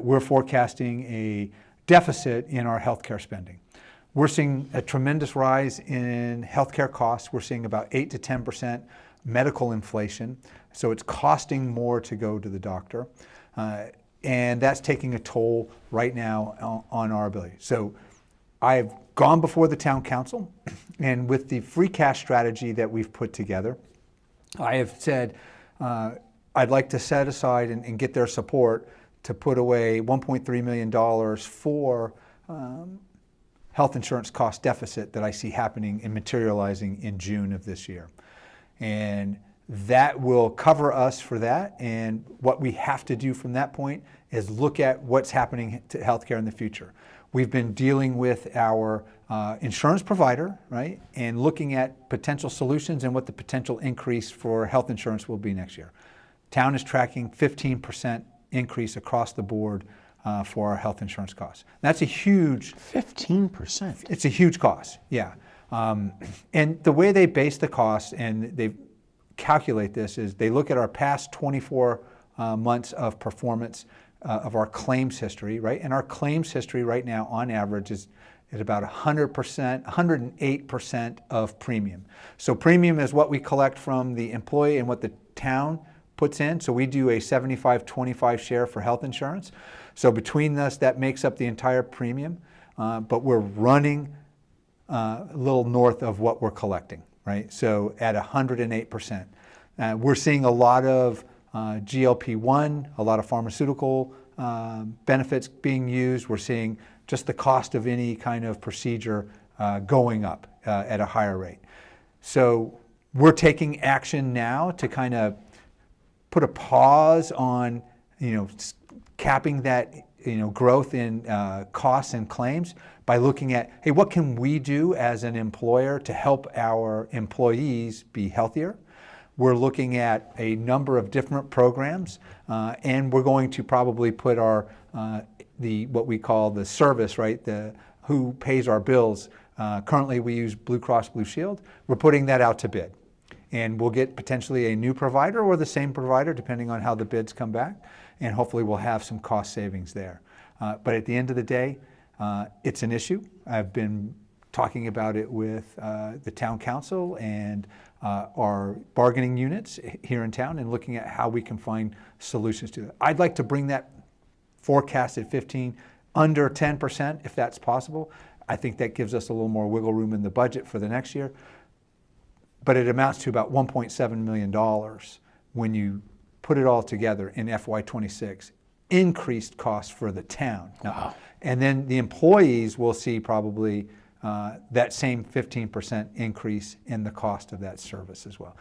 We're forecasting a deficit in our healthcare spending. We're seeing a tremendous rise in healthcare costs. We're seeing about 8 to 10% medical inflation. So it's costing more to go to the doctor. And that's taking a toll right now on our ability. So I've gone before the town council, and with the free cash strategy that we've put together, I have said I'd like to set aside and get their support to put away $1.3 million for health insurance cost deficit that I see happening and materializing in June of this year. And that will cover us for that. And what we have to do from that point is look at what's happening to healthcare in the future. We've been dealing with our insurance provider, right, and looking at potential solutions and what the potential increase for health insurance will be next year. Town is tracking 15% increase across the board for our health insurance costs. That's a huge... 15%? It's a huge cost, yeah. And the way they base the cost and they calculate this is they look at our past 24 months of performance of our claims history, right? And our claims history right now on average is at about 100%, 108% of premium. So premium is what we collect from the employee and what the town puts in. So we do a 75-25 share for health insurance. So between us, that makes up the entire premium, but we're running a little north of what we're collecting, right? So at 108%. We're seeing a lot of GLP-1, a lot of pharmaceutical benefits being used. We're seeing just the cost of any kind of procedure going up at a higher rate. So we're taking action now to kind of put a pause on, capping that, growth in costs and claims by looking at, hey, what can we do as an employer to help our employees be healthier? We're looking at a number of different programs, and we're going to probably put our what we call the service, right? Who pays our bills. Currently, we use Blue Cross Blue Shield. We're putting that out to bid, and we'll get potentially a new provider or the same provider, depending on how the bids come back, and hopefully we'll have some cost savings there. But at the end of the day, it's an issue. I've been talking about it with the town council and our bargaining units here in town and looking at how we can find solutions to that. I'd like to bring that forecasted 15 under 10% if that's possible. I think that gives us a little more wiggle room in the budget for the next year. But it amounts to about $1.7 million when you put it all together in FY26, increased costs for the town. Wow. And then the employees will see probably that same 15% increase in the cost of that service as well.